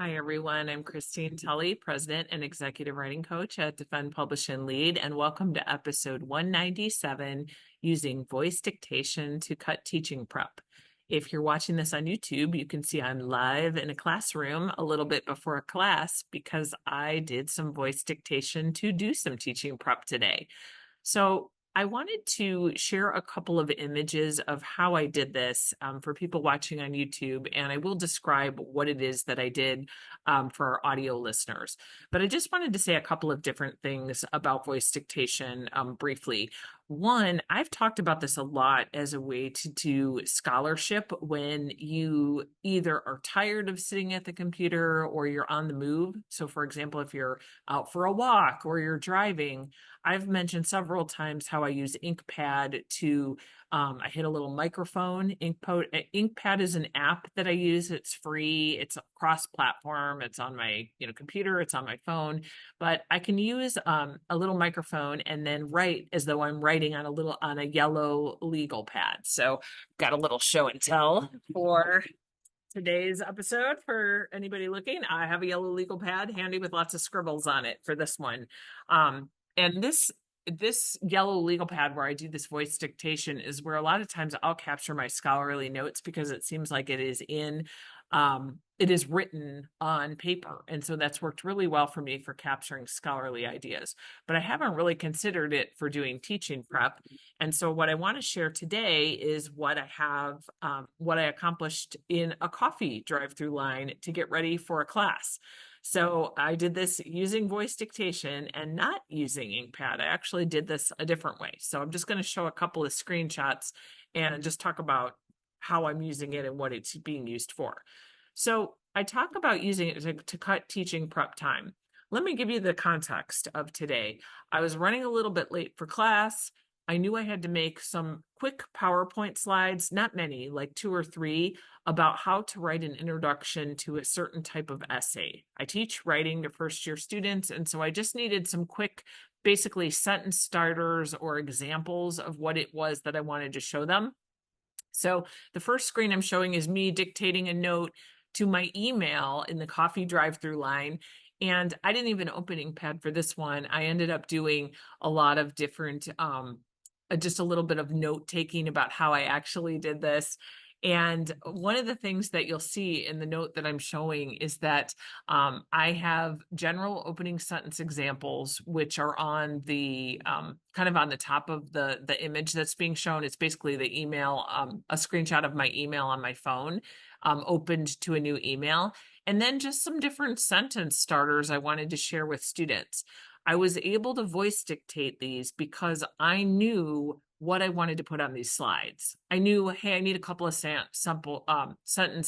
Hi, everyone. I'm Christine Tulley, President and Executive Writing Coach at Defend, Publish, and Lead, and welcome to episode 197, Using Voice Dictation to Cut Teaching Prep. If you're watching this on YouTube, you can see I'm live in a classroom a little bit before a class because I did some voice dictation to do some teaching prep today. So I wanted to share a couple of images of how I did this for people watching on YouTube, and I will describe what it is that I did for our audio listeners. But I just wanted to say a couple of different things about voice dictation briefly. One, I've talked about this a lot as a way to do scholarship when you either are tired of sitting at the computer or you're on the move. So, for example, if you're out for a walk or you're driving, I've mentioned several times how I use InkPad to, I hit a little microphone. InkPad is an app that I use. It's free. It's cross-platform. It's on my computer. It's on my phone. But I can use a little microphone and then write as though I'm writing on a yellow legal pad. So got a little show and tell for today's episode for anybody looking. I have a yellow legal pad handy with lots of scribbles on it for this one. And this yellow legal pad where I do this voice dictation is where a lot of times I'll capture my scholarly notes because it seems like it is written on paper. And so that's worked really well for me for capturing scholarly ideas. But I haven't really considered it for doing teaching prep. And so what I want to share today is what I accomplished in a coffee drive-through line to get ready for a class. So I did this using voice dictation and not using InkPad. I actually did this a different way. So I'm just going to show a couple of screenshots and just talk about how I'm using it and what it's being used for. So I talk about using it to cut teaching prep time. Let me give you the context of today. I was running a little bit late for class. I knew I had to make some quick PowerPoint slides, not many, like 2 or 3, about how to write an introduction to a certain type of essay. I teach writing to first-year students, and so I just needed some quick, basically sentence starters or examples of what it was that I wanted to show them. So the first screen I'm showing is me dictating a note to my email in the coffee drive-through line. And I didn't even open InkPad for this one. I ended up doing a lot of different just a little bit of note taking about how I actually did this. And one of the things that you'll see in the note that I'm showing is that I have general opening sentence examples, which are on the kind of on the top of the image that's being shown. It's basically the email, a screenshot of my email on my phone, opened to a new email. And then just some different sentence starters I wanted to share with students. I was able to voice dictate these because I knew what I wanted to put on these slides. I knew, hey, I need a couple of sentence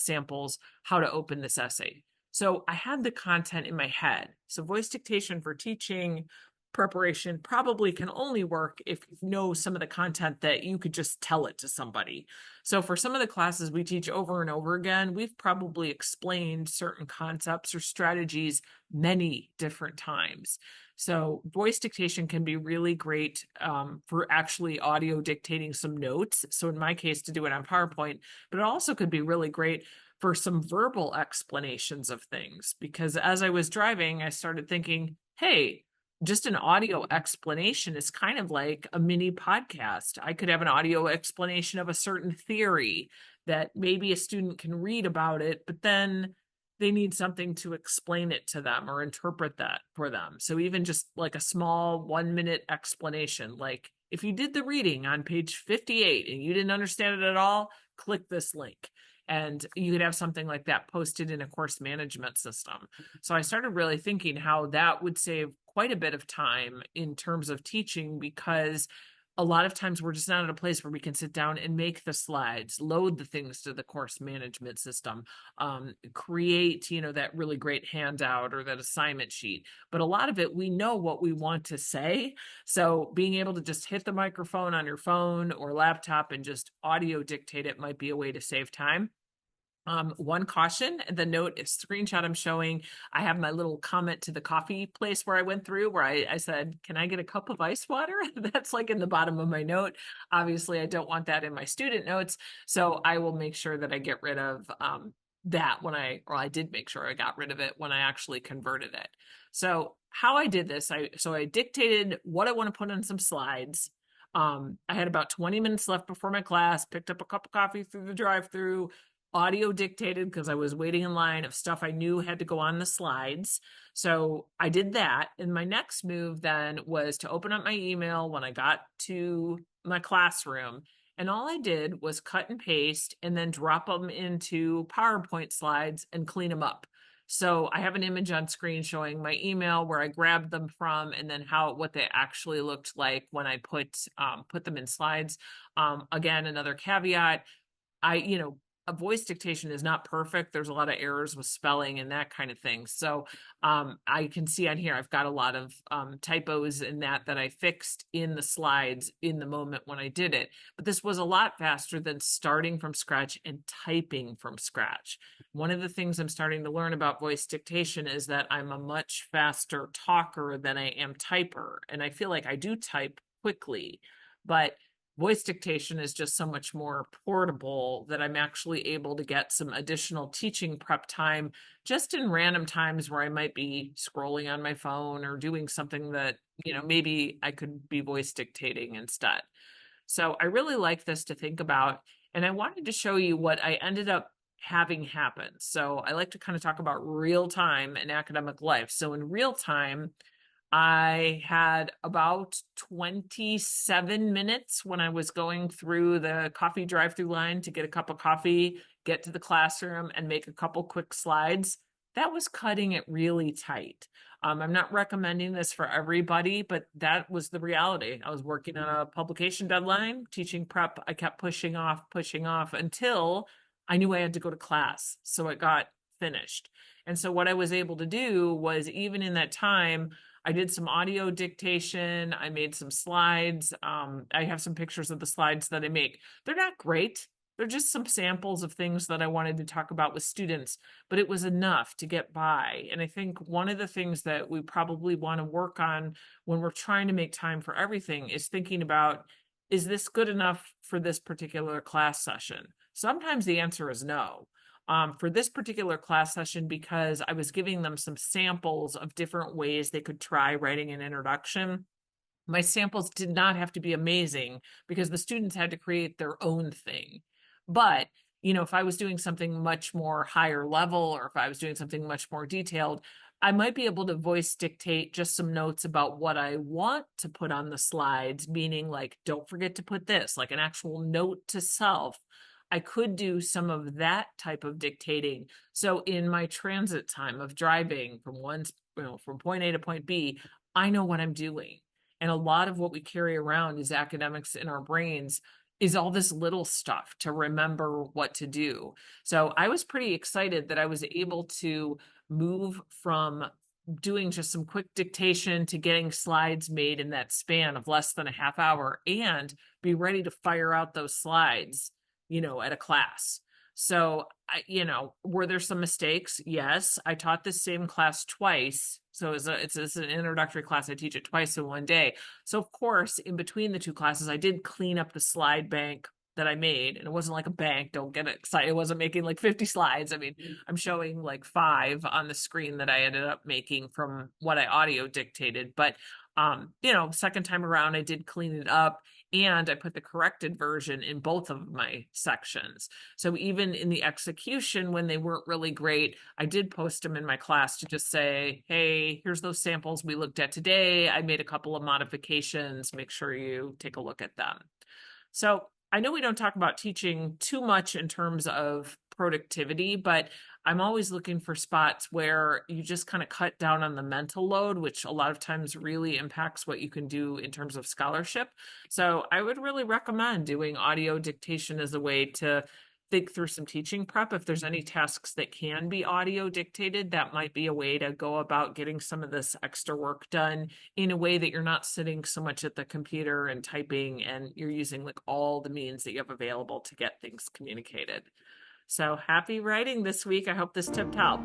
samples, how to open this essay. So I had the content in my head. So voice dictation for teaching preparation probably can only work if you know some of the content that you could just tell it to somebody. So for some of the classes we teach over and over again, we've probably explained certain concepts or strategies many different times. So voice dictation can be really great for actually audio dictating some notes. So in my case, to do it on PowerPoint, but it also could be really great for some verbal explanations of things. Because as I was driving, I started thinking, hey, just an audio explanation is kind of like a mini podcast. I could have an audio explanation of a certain theory that maybe a student can read about it, but then they need something to explain it to them or interpret that for them. So even just like a small 1-minute explanation, like if you did the reading on page 58 and you didn't understand it at all, click this link. And you could have something like that posted in a course management system. So I started really thinking how that would save quite a bit of time in terms of teaching, because a lot of times we're just not at a place where we can sit down and make the slides, load the things to the course management system, create, that really great handout or that assignment sheet. But a lot of it, we know what we want to say. So being able to just hit the microphone on your phone or laptop and just audio dictate it might be a way to save time. One caution, the note is screenshot I'm showing. I have my little comment to the coffee place where I went through where I said, can I get a cup of ice water? That's like in the bottom of my note. Obviously, I don't want that in my student notes. So I will make sure that I get rid of that when I did make sure I got rid of it when I actually converted it. So how I did this, I dictated what I want to put on some slides. I had about 20 minutes left before my class, picked up a cup of coffee through the drive-through, audio dictated because I was waiting in line of stuff I knew had to go on the slides. So I did that. And my next move then was to open up my email when I got to my classroom. And all I did was cut and paste and then drop them into PowerPoint slides and clean them up. So I have an image on screen showing my email where I grabbed them from, and then what they actually looked like when I put them in slides. Again, another caveat, a voice dictation is not perfect. There's a lot of errors with spelling and that kind of thing. So I can see on here, I've got a lot of typos in that I fixed in the slides in the moment when I did it. But this was a lot faster than starting from scratch and typing from scratch. One of the things I'm starting to learn about voice dictation is that I'm a much faster talker than I am typer. And I feel like I do type quickly, but voice dictation is just so much more portable that I'm actually able to get some additional teaching prep time just in random times where I might be scrolling on my phone or doing something that, maybe I could be voice dictating instead. So I really like this to think about. And I wanted to show you what I ended up having happen. So I like to kind of talk about real time in academic life. So in real time, I had about 27 minutes when I was going through the coffee drive-through line to get a cup of coffee, get to the classroom, and make a couple quick slides. That was cutting it really tight. I'm not recommending this for everybody, but that was the reality. I was working on a publication deadline, teaching prep. I kept pushing off until I knew I had to go to class. So it got finished. And so what I was able to do was, even in that time, I did some audio dictation. I made some slides. I have some pictures of the slides that I make. They're not great. They're just some samples of things that I wanted to talk about with students, but it was enough to get by. And I think one of the things that we probably want to work on when we're trying to make time for everything is thinking about, is this good enough for this particular class session? Sometimes the answer is no. For this particular class session, because I was giving them some samples of different ways they could try writing an introduction, my samples did not have to be amazing because the students had to create their own thing. But, if I was doing something much more higher level, or if I was doing something much more detailed, I might be able to voice dictate just some notes about what I want to put on the slides, meaning like, don't forget to put this, like an actual note to self. I could do some of that type of dictating. So in my transit time of driving from point A to point B, I know what I'm doing. And a lot of what we carry around as academics in our brains is all this little stuff to remember what to do. So I was pretty excited that I was able to move from doing just some quick dictation to getting slides made in that span of less than a half hour and be ready to fire out those slides at a class. So, were there some mistakes? Yes. I taught the same class twice. So it's an introductory class. I teach it twice in one day. So of course, in between the two classes, I did clean up the slide bank that I made. And it wasn't like a bank. Don't get excited. It wasn't making like 50 slides. I mean, I'm showing like 5 on the screen that I ended up making from what I audio dictated. But, second time around, I did clean it up. And I put the corrected version in both of my sections. So even in the execution, when they weren't really great, I did post them in my class to just say, hey, here's those samples we looked at today. I made a couple of modifications. Make sure you take a look at them. So I know we don't talk about teaching too much in terms of productivity, but I'm always looking for spots where you just kind of cut down on the mental load, which a lot of times really impacts what you can do in terms of scholarship. So I would really recommend doing audio dictation as a way to think through some teaching prep. If there's any tasks that can be audio dictated, that might be a way to go about getting some of this extra work done in a way that you're not sitting so much at the computer and typing, and you're using like all the means that you have available to get things communicated. So happy writing this week. I hope this tip helped.